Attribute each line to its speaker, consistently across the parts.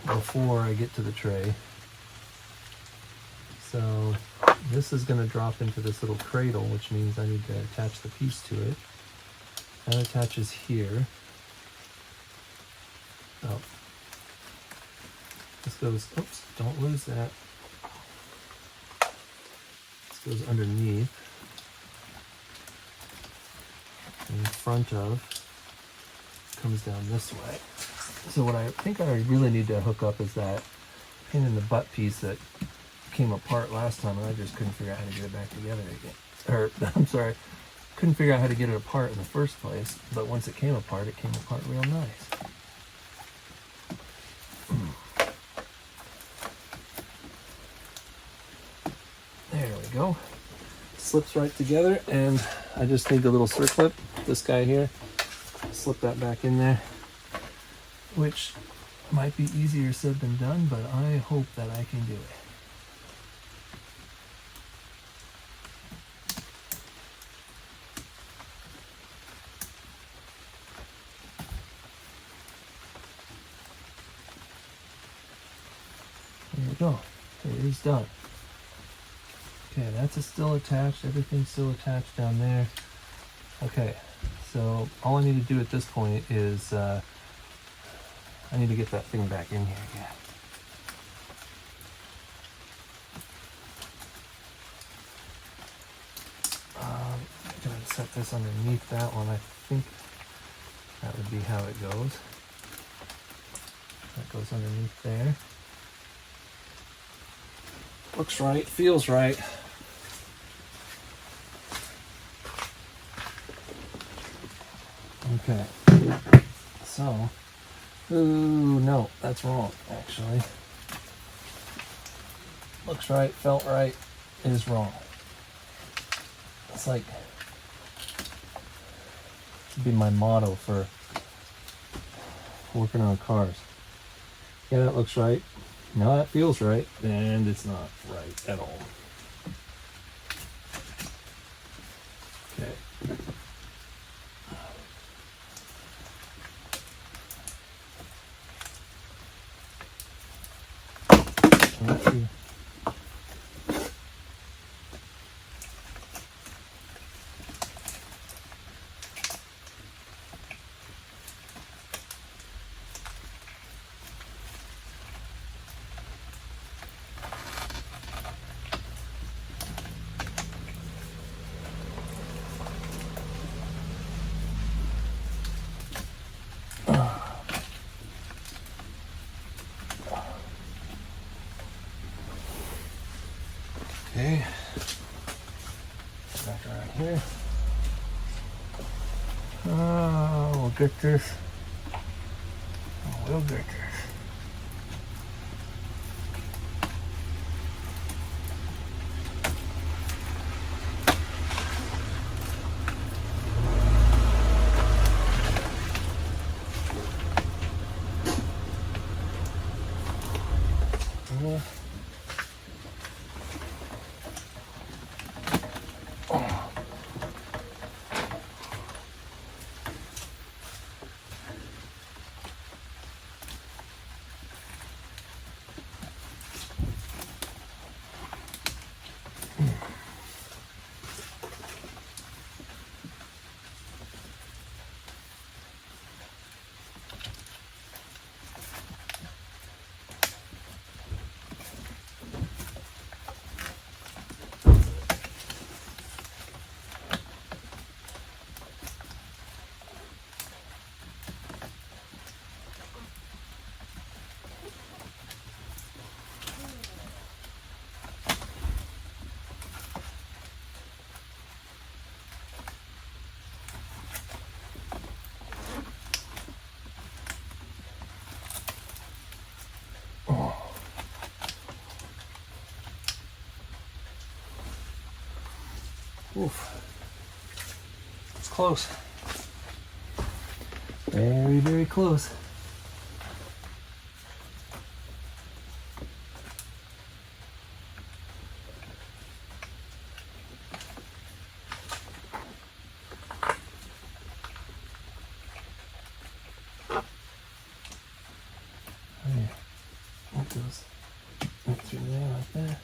Speaker 1: before I get to the tray. So this is going to drop into this little cradle, which means I need to attach the piece to it. That attaches here. Oh, this goes, oops, don't lose that. This goes underneath, in front of, comes down this way. So what I think I really need to hook up is that pain in the butt piece that came apart last time, and I just couldn't figure out how to get it back together again. Or, I'm sorry, couldn't figure out how to get it apart in the first place, but once it came apart real nice. There we go. Slips right together, and I just need the little circlip, this guy here, slip that back in there, which might be easier said than done, but I hope that I can do it. There we go. It is done. Okay, that's still attached. Everything's still attached down there. Okay, so all I need to do at this point is I need to get that thing back in here again. I'm going to set this underneath that one. I think that would be how it goes. That goes underneath there. Looks right, feels right. Okay, so, ooh, no, that's wrong, actually. Looks right, felt right, is wrong. It's like, it'd be my motto for working on cars. Yeah, that looks right. No, that feels right, and it's not right at all. Okay. Let's see. Okay, back around here. Oh, we'll get this. We'll get this. Yeah. Oof. It's close. Very, very close. goes right through there like that.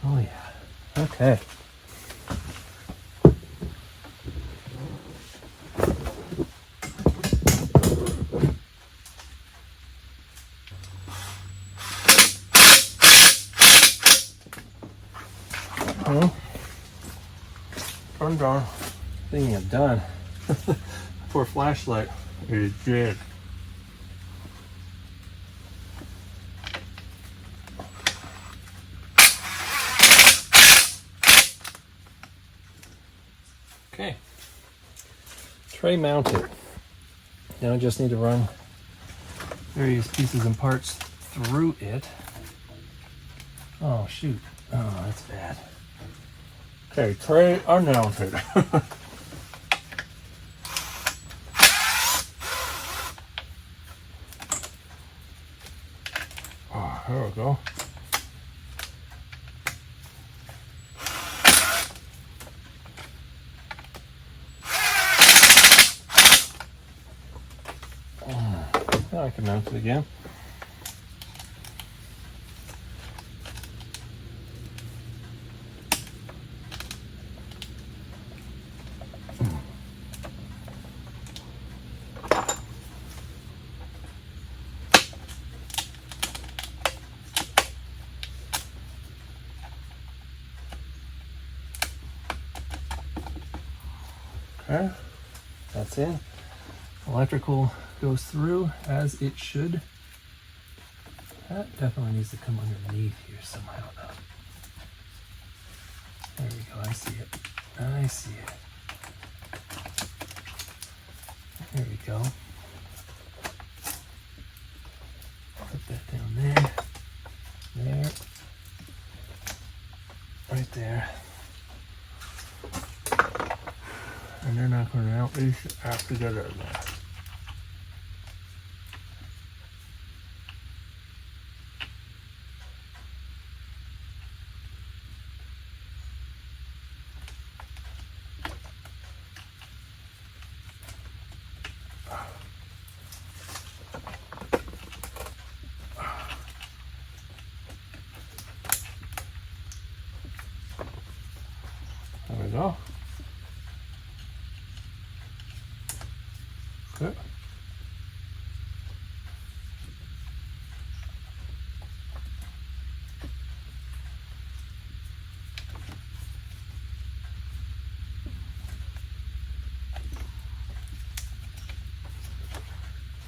Speaker 1: Oh yeah, okay. Well, darn thing I'm done. Poor flashlight is dead. Okay, tray mounted. Now I just need to run various pieces and parts through it. Oh shoot, oh that's bad. Okay, tray unmounted. Oh, there we go. Now I can mount it again. Okay, that's in. Electrical goes through as it should. That definitely needs to come underneath here somehow though. There we go, I see it. I see it. There we go. Put that down there. There. Right there. And they're not going to mount these up together again. There we go. Good.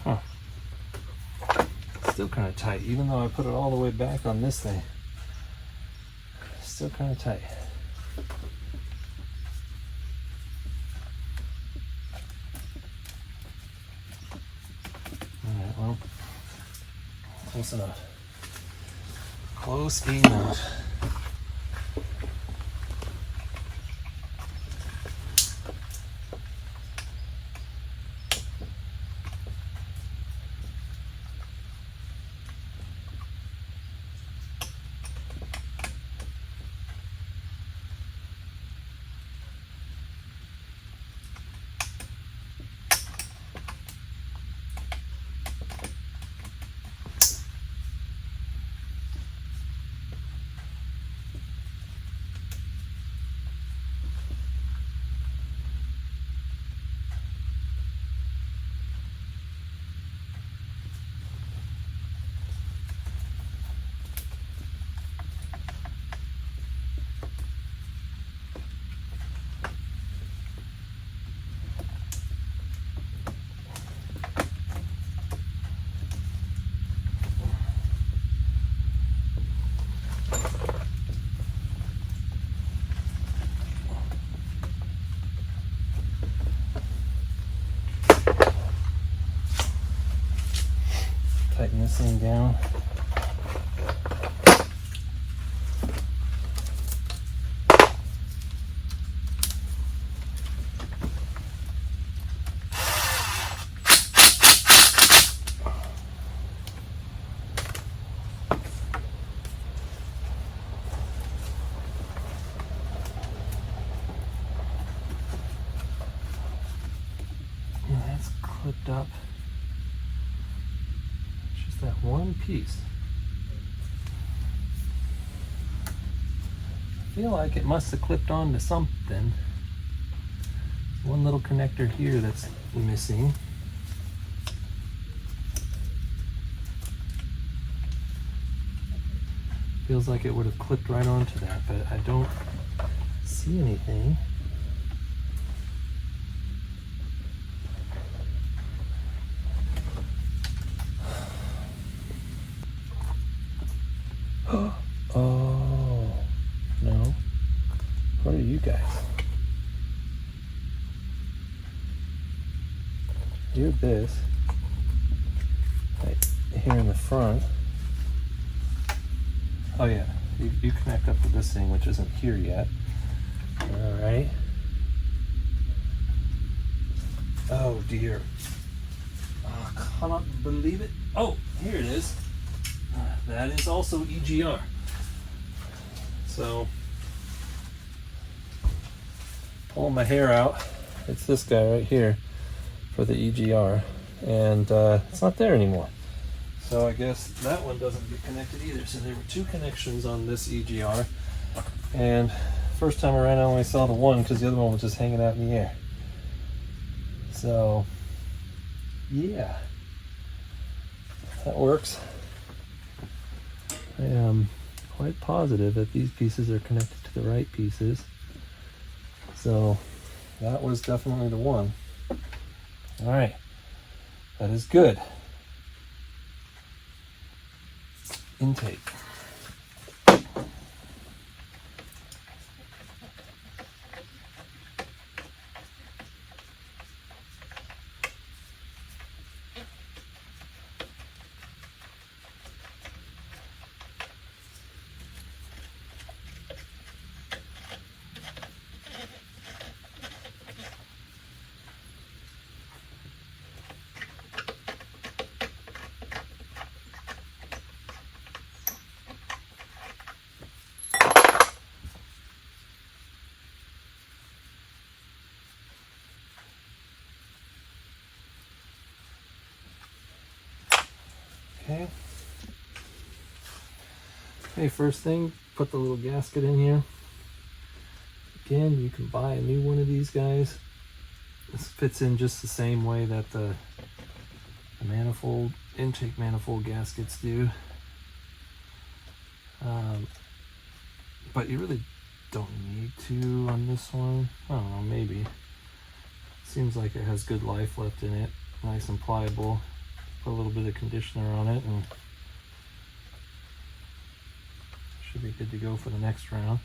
Speaker 1: Huh. Still kind of tight, even though I put it all the way back on this thing. Still kind of tight. Alright, well, close enough. Close enough. tighten this thing down. That's clipped up. It's just that one piece. I feel like it must have clipped onto something. One little connector here that's missing. Feels like it would have clipped right onto that, but I don't see anything. Oh, no. What are you guys? You're this. Right here in the front. Oh yeah, you connect up to this thing, which isn't here yet. All right. Oh dear. Oh, I cannot believe it. Oh, here it is. That is also EGR. So, pulling my hair out, it's this guy right here for the EGR, and it's not there anymore. So I guess that one doesn't get connected either. So there were two connections on this EGR, and first time around I only saw the one because the other one was just hanging out in the air. So, yeah, that works. I am quite positive that these pieces are connected to the right pieces. So that was definitely the one. All right, that is good. Intake. Okay. Okay, first thing, put the little gasket in here. Again, you can buy a new one of these guys. This fits in just the same way that the manifold, intake manifold gaskets do. But you really don't need to on this one. I don't know, maybe. Seems like it has good life left in it. Nice and pliable. Put a little bit of conditioner on it and should be good to go for the next round.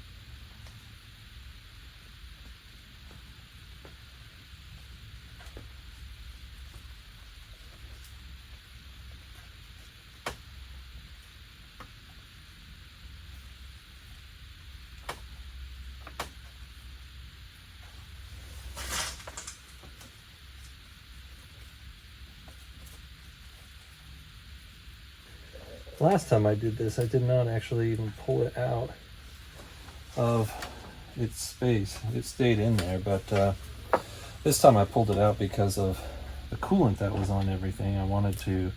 Speaker 1: Last time I did this, I did not actually even pull it out of its space. It stayed in there, but this time I pulled it out because of the coolant that was on everything. I wanted to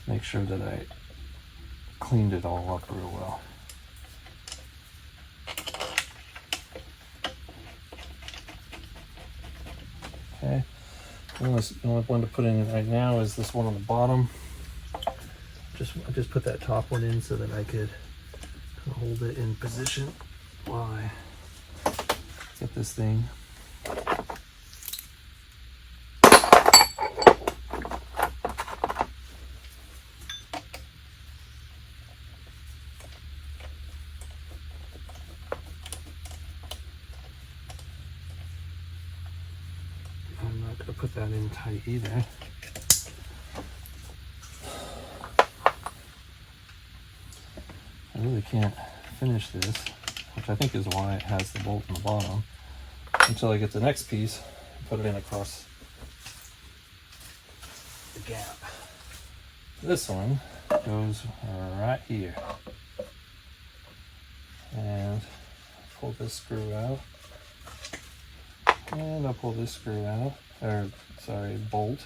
Speaker 1: make sure that I cleaned it all up real well. Okay, the only one to put in right now is this one on the bottom. I just put that top one in so that I could hold it in position while I get this thing. I'm not going to put that in tight either. I really can't finish this, which I think is why it has the bolt in the bottom, until I get the next piece and put it in across the gap. This one goes right here. And pull this screw out. And I'll pull this screw out, or sorry, bolt.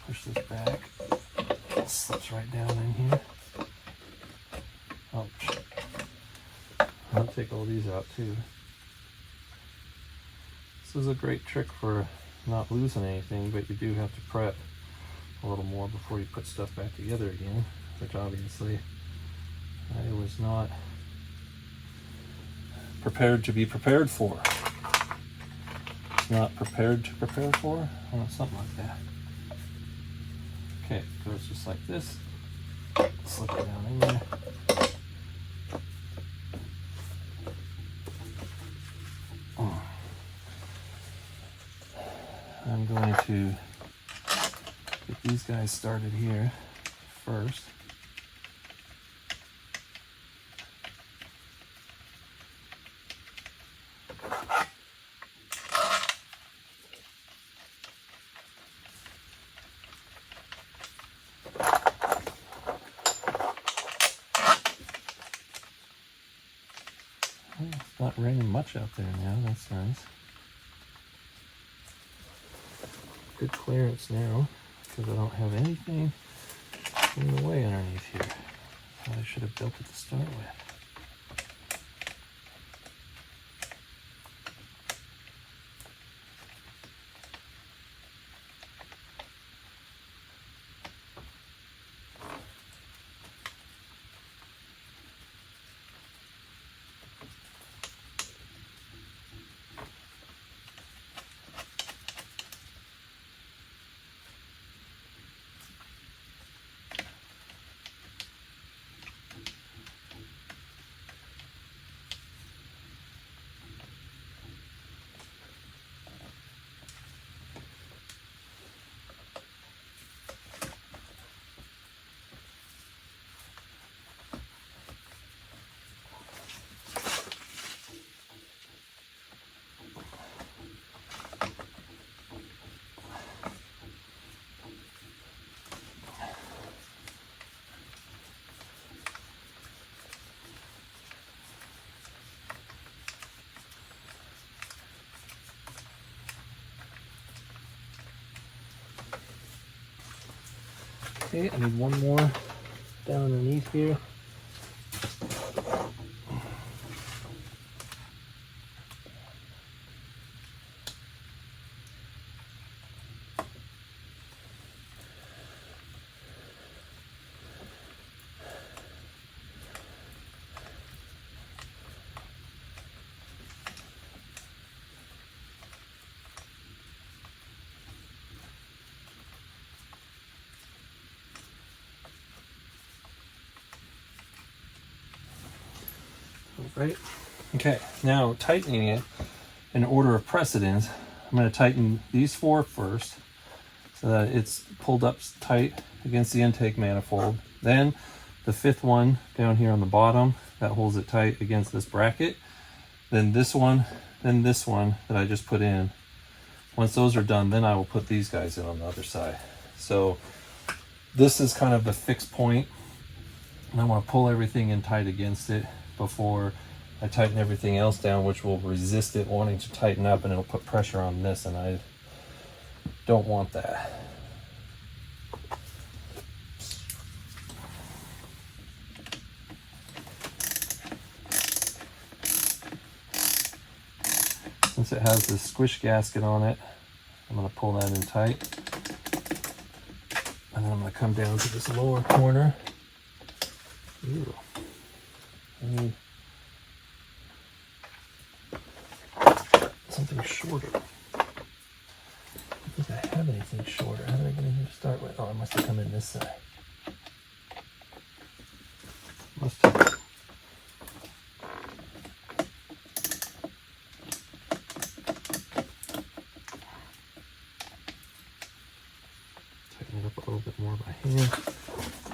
Speaker 1: Push this back. It slips right down in here. Ouch. I'll take all these out too. This is a great trick for not losing anything, but you do have to prep a little more before you put stuff back together again, which obviously I was not prepared to be prepared for. Not prepared to prepare for? Oh, something like that. Okay, it goes just like this. Slip it down in there. I'm going to get these guys started here first. It's not raining much out there now, that's nice. Good clearance now, because I don't have anything in the way underneath here. I should have built it to start with. Okay, I need one more down underneath here. Right? Okay, now tightening it in order of precedence, I'm going to tighten these four first so that it's pulled up tight against the intake manifold. Then the fifth one down here on the bottom, that holds it tight against this bracket. Then this one, then this one that I just put in. Once those are done, then I will put these guys in on the other side. So this is kind of the fixed point, and I want to pull everything in tight against it before I tighten everything else down, which will resist it wanting to tighten up, and it'll put pressure on this, and I don't want that. Since it has this squish gasket on it, I'm going to pull that in tight. And then I'm going to come down to this lower corner. Ooh. I need something shorter. I don't think I have anything shorter. How did I get in here to start with? Oh, I must have come in this side. Must have. Tighten it up a little bit more by hand.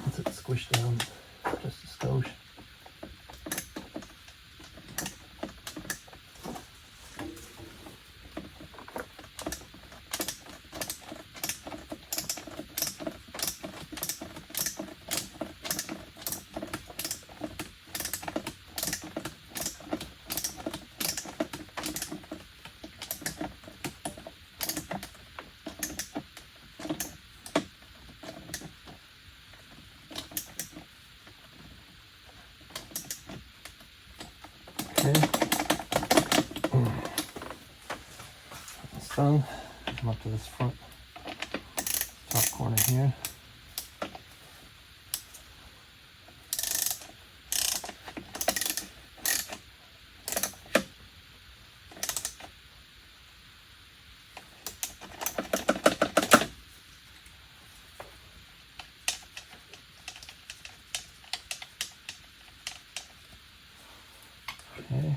Speaker 1: Once it's squish down just a skosh. That's done. Come up to this front top corner here. Okay.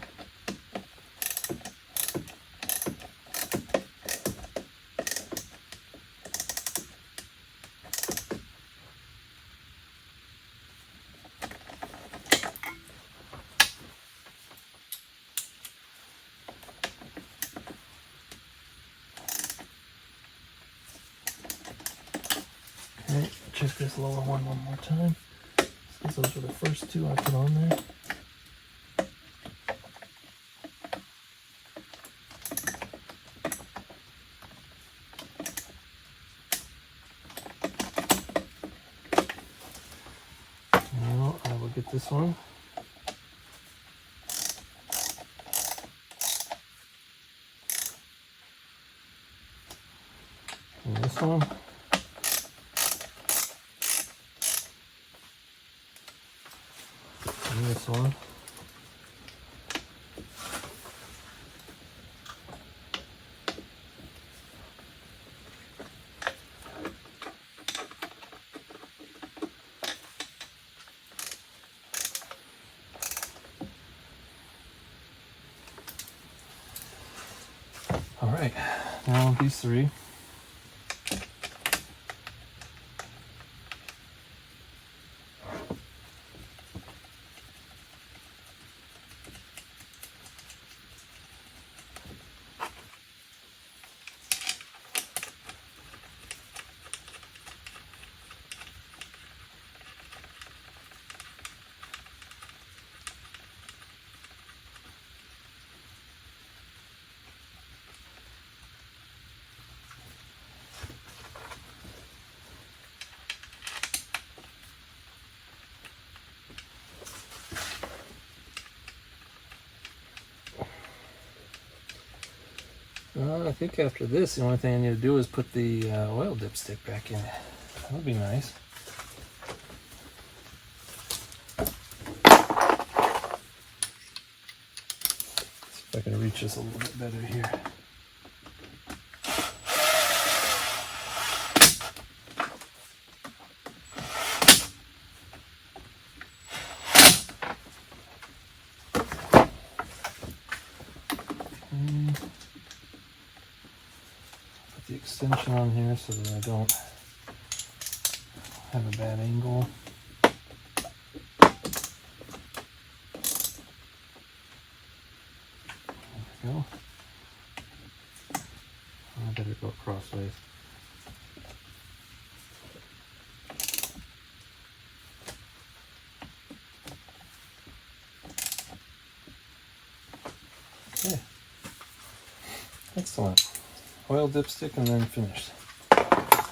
Speaker 1: Okay, check this lower one more time. Since those were the first two I put on there. Now I will get this one. And this one. And this one. All right, now these three. I think after this, the only thing I need to do is put the oil dipstick back in. That would be nice. See if I can reach this a little bit better here. The extension on here so that I don't have a bad angle. There we go. I better go crossways. Okay. Excellent. Oil dipstick and then finished.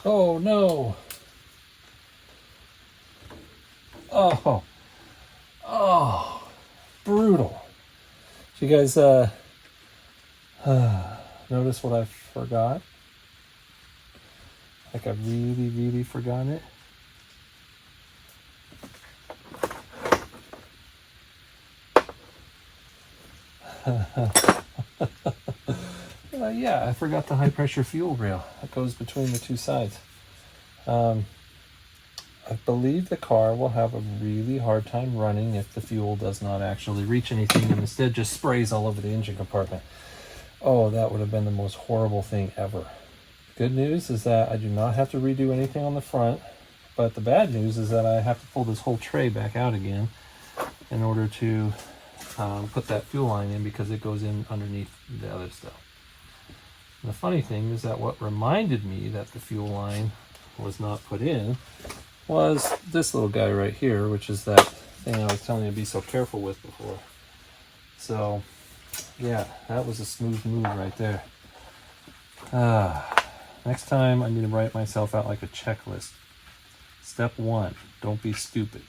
Speaker 1: Oh no! Oh, brutal. So you guys notice what I forgot? Like I really forgot it. Yeah, I forgot the high pressure fuel rail that goes between the two sides. I believe the car will have a really hard time running if the fuel does not actually reach anything and instead just sprays all over the engine compartment. Oh, that would have been the most horrible thing ever. Good news is that I do not have to redo anything on the front. But the bad news is that I have to pull this whole tray back out again in order to put that fuel line in, because it goes in underneath the other stuff. And the funny thing is that what reminded me that the fuel line was not put in was this little guy right here, which is that thing I was telling you to be so careful with before. So yeah, that was a smooth move right there. Next time I need to write myself out like a checklist. Step 1, don't be stupid.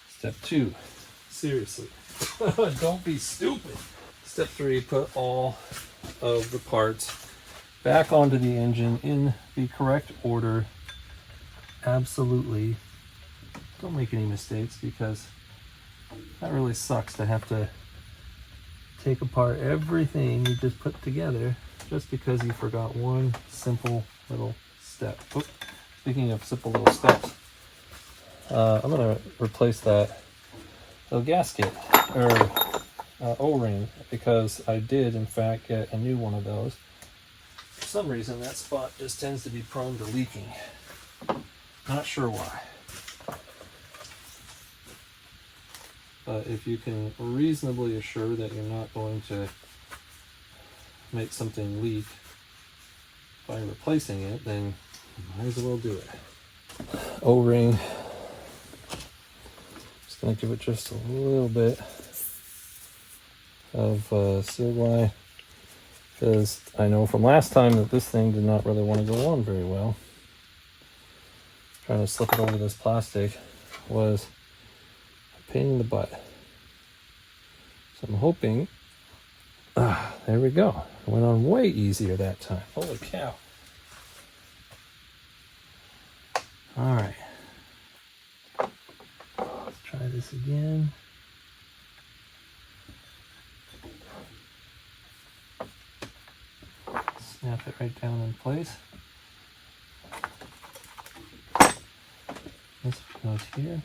Speaker 1: Step 2, seriously, don't be stupid. Step 3, put all of the parts back onto the engine in the correct order. Absolutely. Don't make any mistakes, because that really sucks to have to take apart everything you just put together just because you forgot one simple little step. Oops. Speaking of simple little steps, I'm going to replace that little gasket or O-ring, because I did in fact get a new one of those. For some reason that spot just tends to be prone to leaking. Not sure why. But if you can reasonably assure that you're not going to make something leak by replacing it, then you might as well do it. O-ring. Just going to give it just a little bit of seal line, because I know from last time that this thing did not really want to go on very well. Trying to slip it over this plastic was a pain in the butt. So I'm hoping, there we go. It went on way easier that time. Holy cow. All right. Let's try this again. Snap it right down in place. This goes here.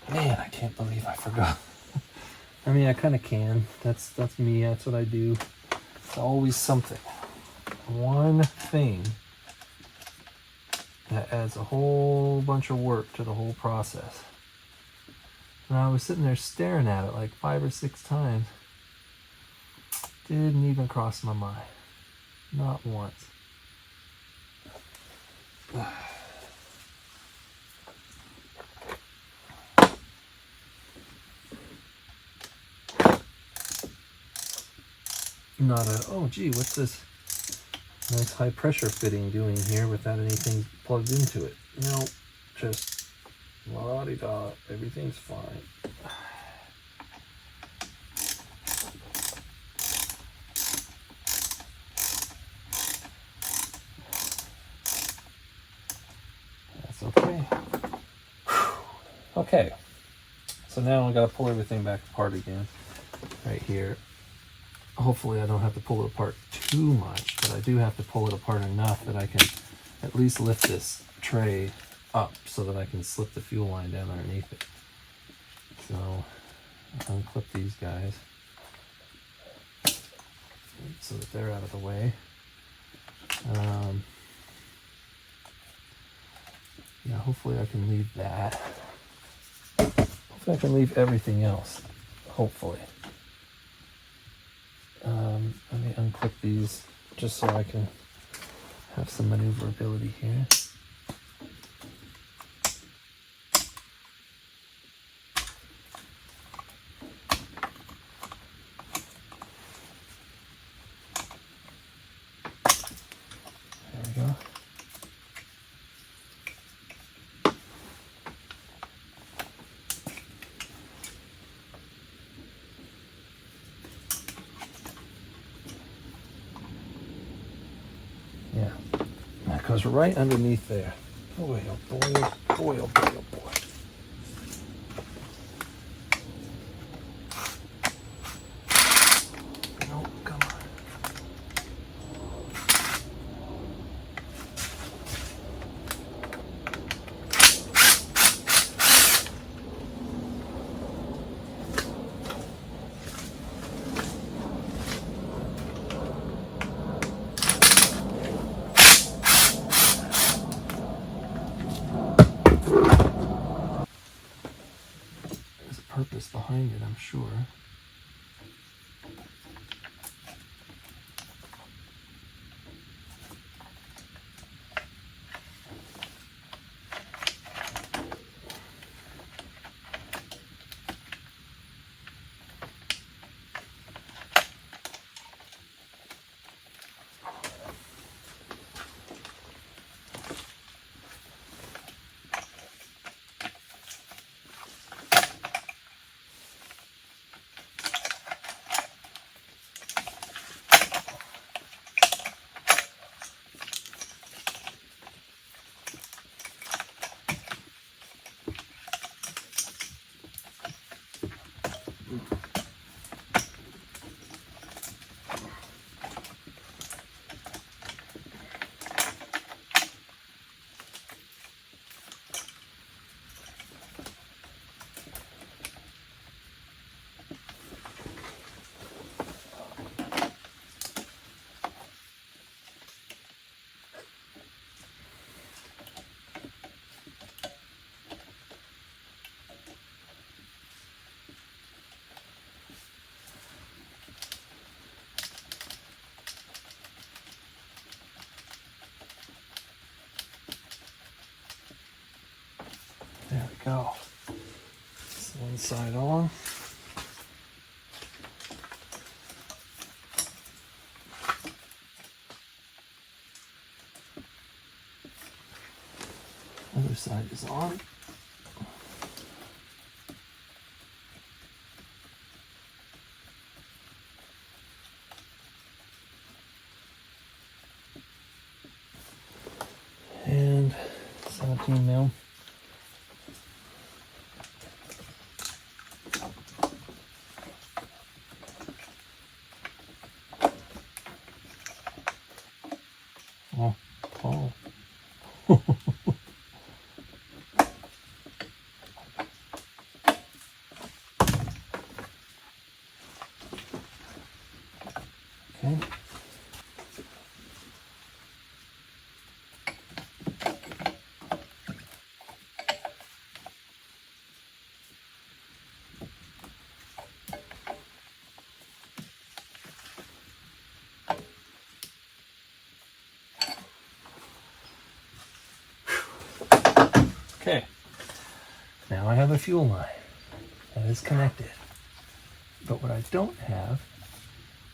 Speaker 1: Man, I can't believe I forgot. I mean, I kind of can. That's me. That's what I do. It's always something. One thing that adds a whole bunch of work to the whole process. And I was sitting there staring at it like 5 or 6 times. Didn't even cross my mind. Not once. Not a, oh gee, what's this nice high pressure fitting doing here without anything plugged into it? No, just la-di-da, everything's fine. That's okay. Okay, so now I gotta pull everything back apart again, right here. Hopefully I don't have to pull it apart too much, but I do have to pull it apart enough that I can at least lift this tray up so that I can slip the fuel line down underneath it. So unclip these guys so that they're out of the way. Yeah, hopefully I can leave that. Hopefully I can leave everything else. Hopefully. Let me unclip these just so I can have some maneuverability here. There we go. Yeah, that goes right underneath there. Boy, oh boy, oh boy, oh boy, oh boy. No, come on. behind it, I'm sure. There we go. This one side on. Other side is on. And 17 mil. Oh, Paul. Okay. Okay, now I have a fuel line that is connected, but what I don't have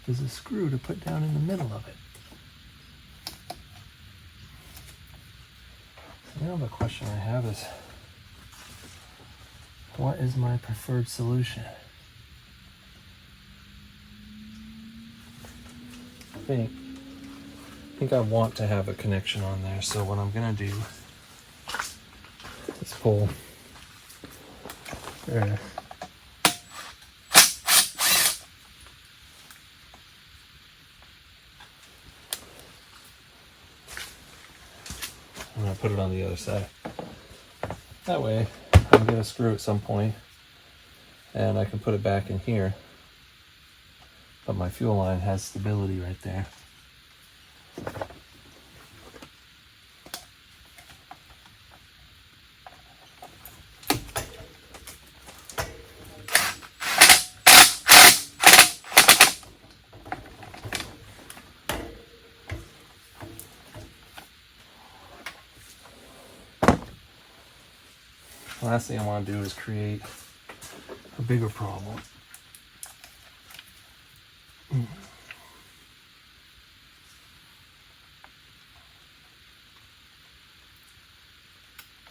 Speaker 1: is a screw to put down in the middle of it. So now the question I have is, what is my preferred solution? I think I want to have a connection on there, so what I'm gonna do is pull there. I'm gonna put it on the other side. That way I'm gonna screw at some point and I can put it back in here, but my fuel line has stability right there. Last thing I want to do is create a bigger problem.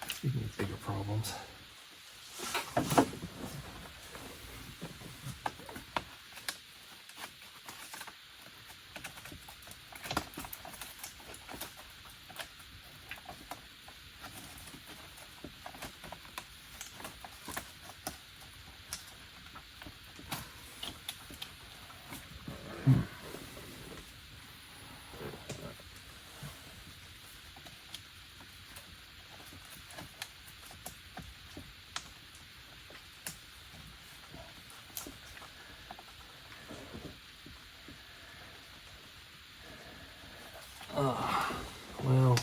Speaker 1: Speaking of bigger problems, well,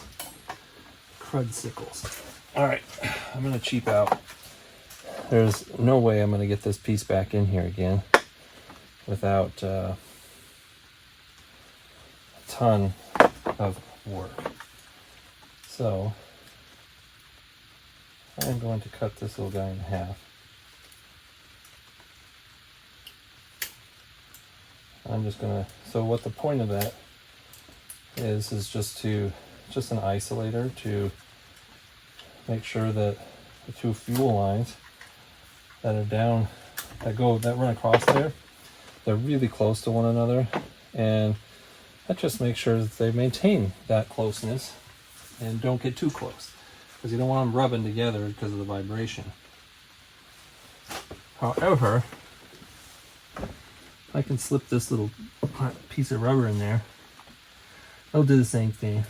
Speaker 1: crud sickles. All right, I'm gonna cheap out there's no way I'm going to get this piece back in here again without a ton of work. So I'm going to cut this little guy in half. I'm just gonna, so what the point of that is just an isolator to make sure that the two fuel lines that are down, that run across there, they're really close to one another, and that just makes sure that they maintain that closeness and don't get too close, because you don't want them rubbing together because of the vibration. However, I can slip this little piece of rubber in there. It'll do the same thing.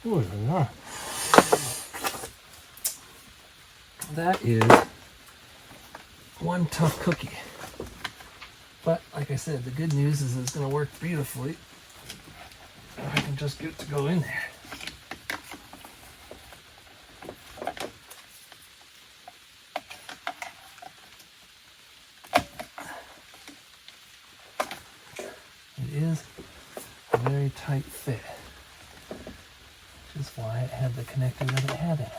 Speaker 1: Ooh, yeah. That is one tough cookie. But like I said, the good news is it's going to work beautifully. I can just get it to go in there. It is a very tight fit, which is why it had the connector that it had in it.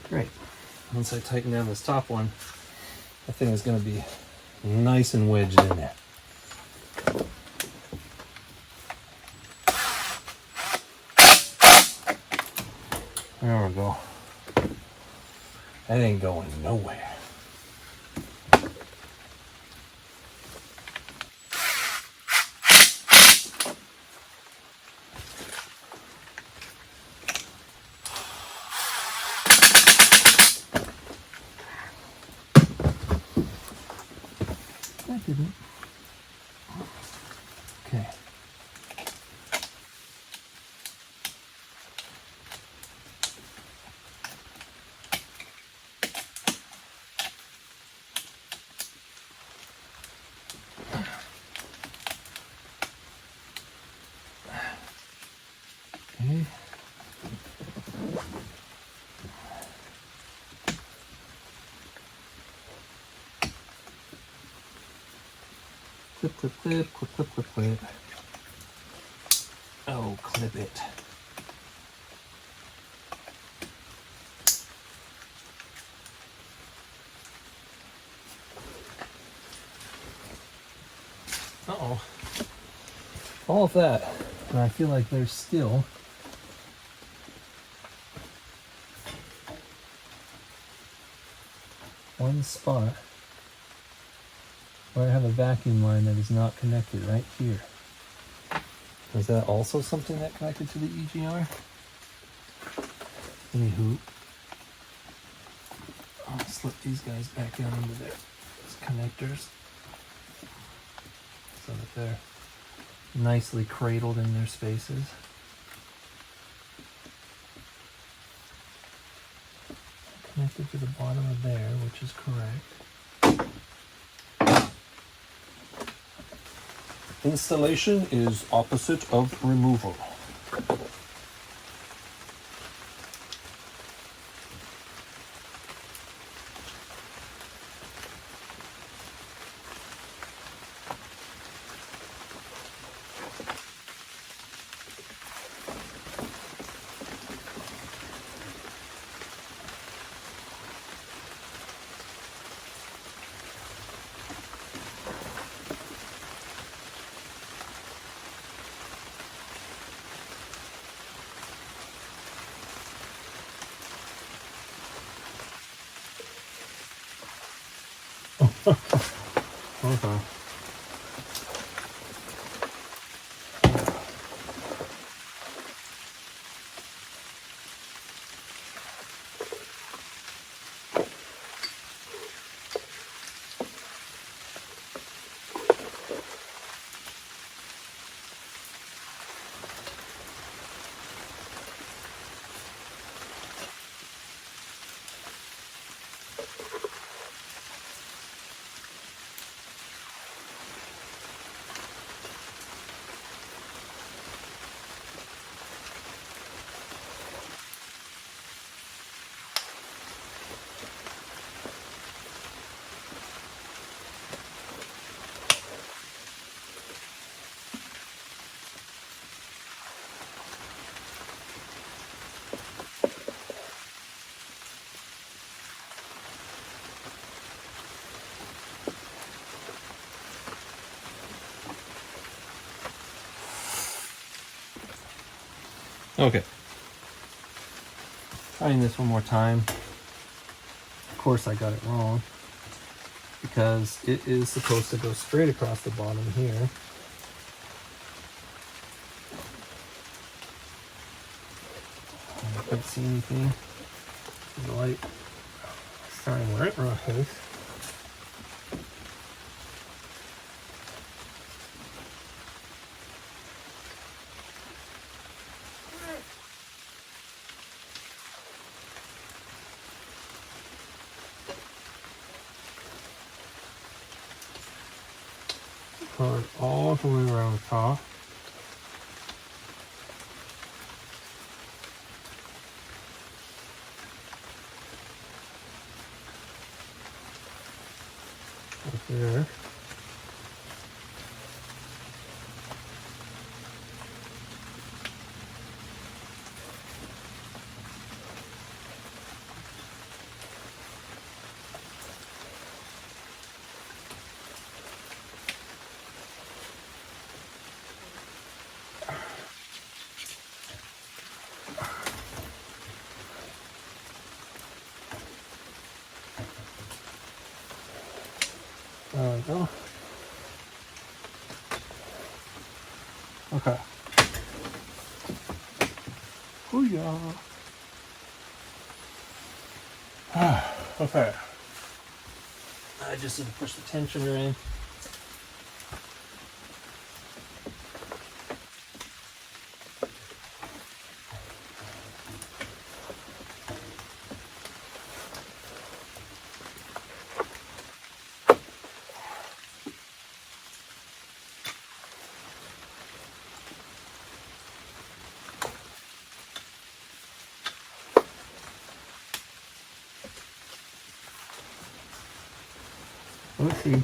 Speaker 1: Great. Once I tighten down this top one, that thing is going to be nice and wedged in there. There we go. That ain't going nowhere. That didn't. Okay. Okay. Clip, clip, clip, clip, clip, clip, clip. Oh, clip it. Uh-oh. All of that, and I feel like there's still one spot where I have a vacuum line that is not connected right here. Is that also something that connected to the EGR? Anywho, I'll slip these guys back down into their connectors so that they're nicely cradled in their spaces. Connected to the bottom of there, which is correct. Installation is opposite of removal. Okay. Okay. Trying this one more time. Of course I got it wrong, because it is supposed to go straight across the bottom here. I can't see anything. The light is shining right in my face. Run all the way around the top. Right there. There we go. Okay. Booyah. Okay. I just need to push the tensioner in. Let's see.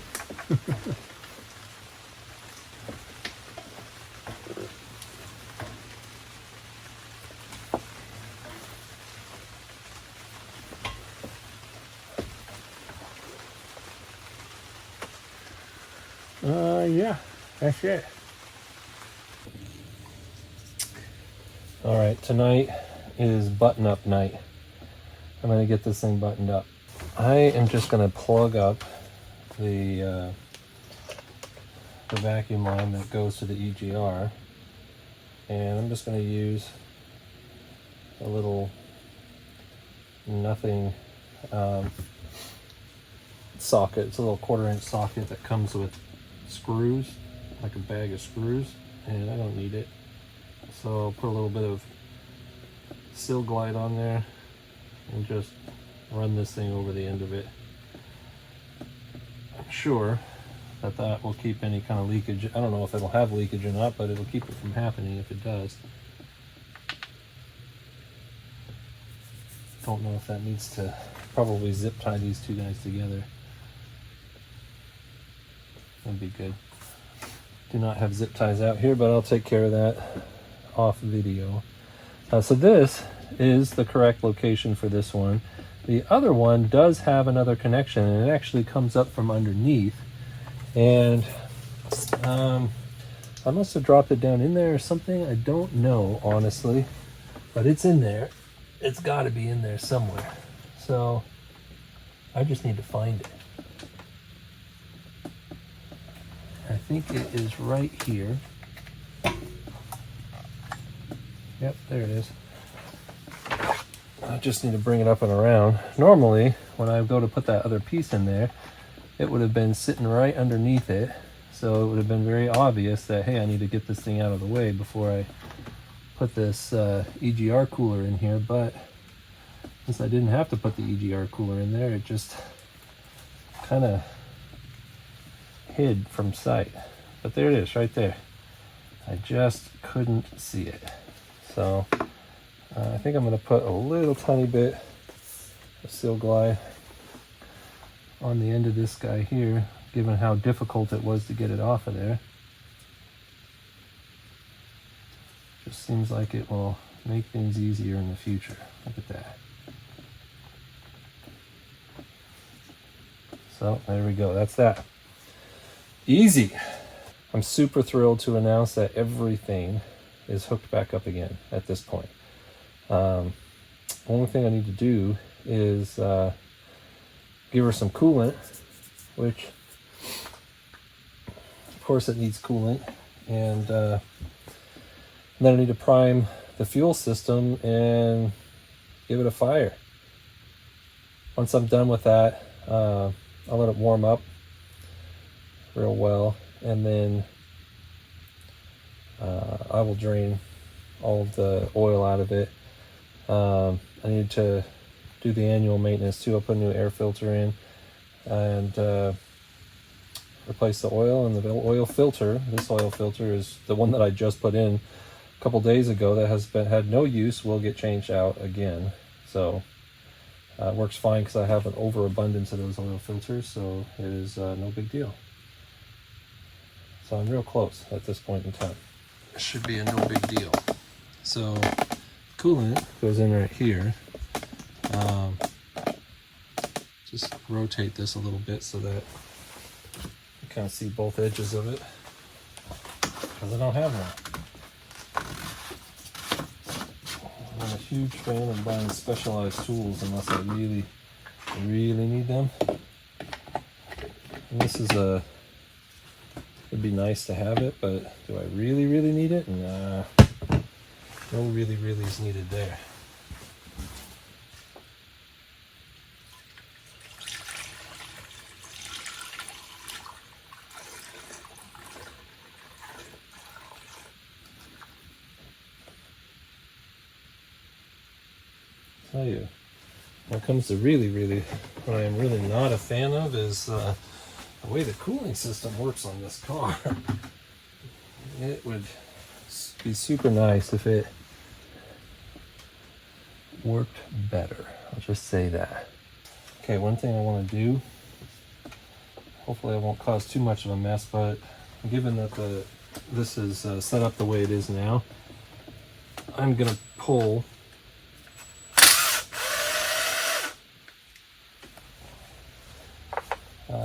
Speaker 1: Yeah, that's it. All right, tonight is button-up night. I'm gonna get this thing buttoned up. I am just gonna plug up the vacuum line that goes to the EGR, and I'm just going to use a little nothing socket. It's a little 1/4-inch socket that comes with screws, like a bag of screws, and I don't need it, so I'll put a little bit of Seal Glide on there and just run this thing over the end of it. I'm sure that will keep any kind of leakage. I don't know if it'll have leakage or not, but it'll keep it from happening if it does. Don't know if that needs to probably zip tie these two guys together. That'd be good. Do not have zip ties out here, but I'll take care of that off video. So this is the correct location for this one. The other one does have another connection, and it actually comes up from underneath. And I must have dropped it down in there or something. I don't know, honestly, but it's in there. It's got to be in there somewhere. So I just need to find it. I think it is right here. Yep, there it is. I just need to bring it up and around. Normally, when I go to put that other piece in there, it would have been sitting right underneath it. So it would have been very obvious that, hey, I need to get this thing out of the way before I put this EGR cooler in here. But since I didn't have to put the EGR cooler in there, it just kind of hid from sight. But there it is, right there. I just couldn't see it. So I think I'm going to put a little tiny bit of Seal Glide on the end of this guy here, given how difficult it was to get it off of there. Just seems like it will make things easier in the future. Look at that. So there we go, that's that. Easy. I'm super thrilled to announce that everything is hooked back up again at this point. Only thing I need to do is give her some coolant, which of course it needs coolant, and then I need to prime the fuel system and give it a fire. Once I'm done with that, I'll let it warm up real well, and then I will drain all of the oil out of it. I need to do the annual maintenance too. I'll put a new air filter in and replace the oil, and the oil filter, this oil filter is the one that I just put in a couple days ago that has had no use, will get changed out again. So it works fine because I have an overabundance of those oil filters, so it is no big deal. So I'm real close at this point in time. It should be a no big deal. So coolant goes in right here. Just rotate this a little bit so that you kind of see both edges of it, because I don't have one. I'm a huge fan of buying specialized tools unless I really, really need them. And this is it'd be nice to have it, but do I really, really need it? Nah, no really, really is needed there. Tell you, when it comes to really, really, what I am really not a fan of is the way the cooling system works on this car. It would be super nice if it worked better. I'll just say that. Okay, one thing I want to do, hopefully I won't cause too much of a mess, but given that this is set up the way it is now, I'm going to pull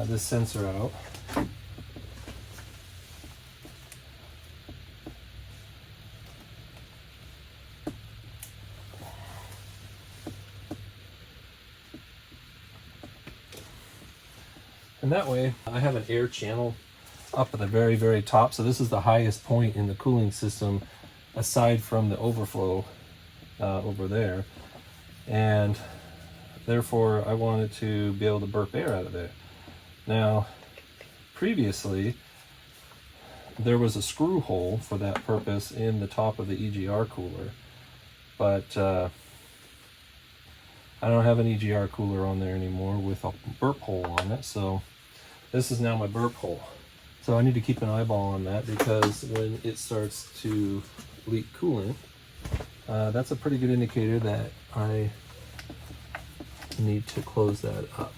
Speaker 1: this sensor out. And that way I have an air channel up at the very, very top. So this is the highest point in the cooling system aside from the overflow over there. And therefore I wanted to be able to burp air out of there. Now, previously, there was a screw hole for that purpose in the top of the EGR cooler, but I don't have an EGR cooler on there anymore with a burp hole on it, so this is now my burp hole. So I need to keep an eyeball on that, because when it starts to leak coolant, that's a pretty good indicator that I need to close that up.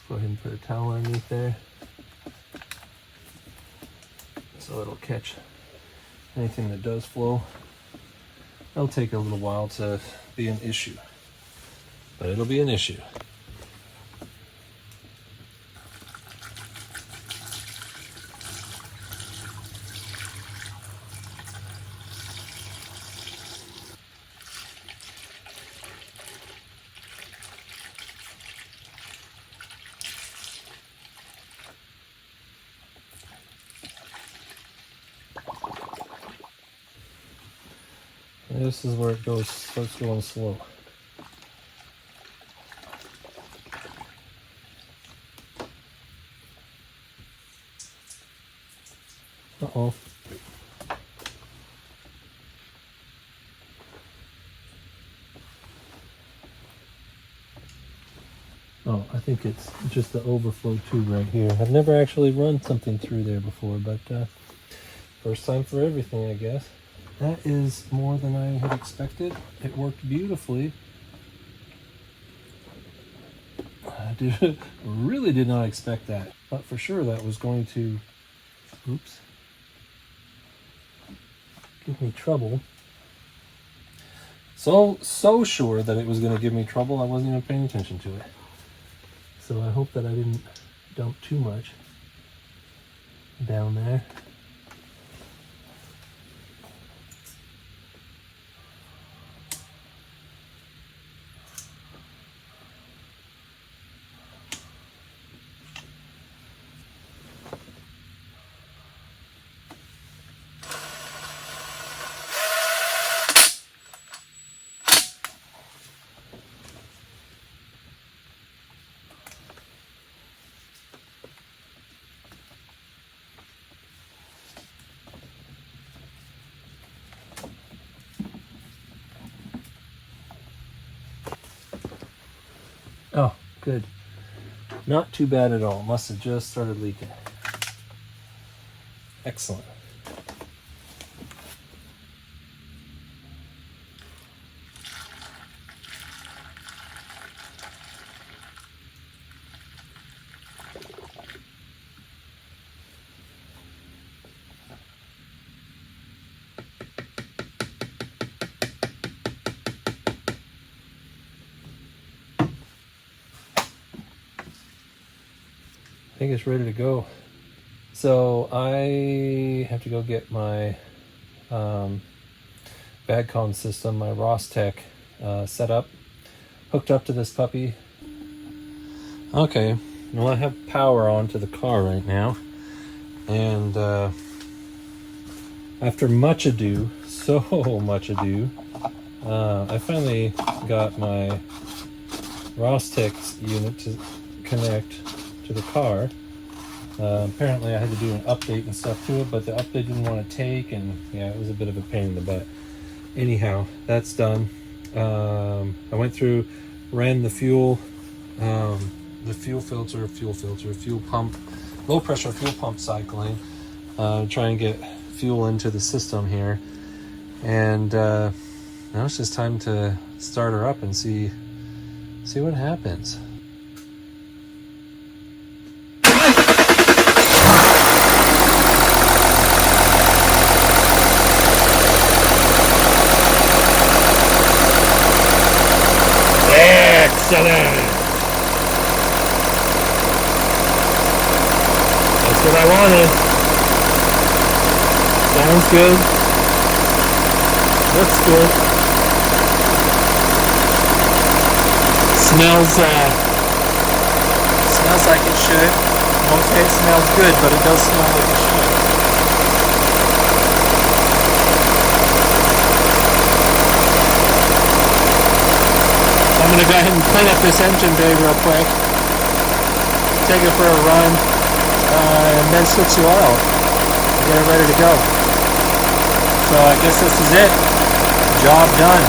Speaker 1: Go ahead and put a towel underneath there so it'll catch anything that does flow. It'll take a little while to be an issue, but it'll be an issue. this is where it starts going slow. Uh-oh. Oh, I think it's just the overflow tube right here. I've never actually run something through there before, but first time for everything, I guess. That is more than I had expected. It worked beautifully. I really did not expect that. Thought for sure that was going to, oops, give me trouble. So sure that it was going to give me trouble, I wasn't even paying attention to it. So I hope that I didn't dump too much down there. Oh, good. Not too bad at all. Must have just started leaking. Excellent. I think it's ready to go. So I have to go get my BadCon system, my Rostec set up, hooked up to this puppy. Okay, well I have power on to the car right now, and after much ado, so much ado, I finally got my Rostec unit to connect to the car. Apparently I had to do an update and stuff to it, but the update didn't want to take, and yeah, it was a bit of a pain in the butt. Anyhow, that's done. I went through, ran the fuel filter, fuel pump, low pressure fuel pump cycling, try and get fuel into the system here, and now it's just time to start her up and see what happens. Excellent! That's what I wanted. Sounds good. Looks good. Smells like it should. Won't say it smells good, but it does smell like it should. I'm going to go ahead and clean up this engine bay real quick, take it for a run, and then switch the oil and get it ready to go. So I guess this is it. Job done.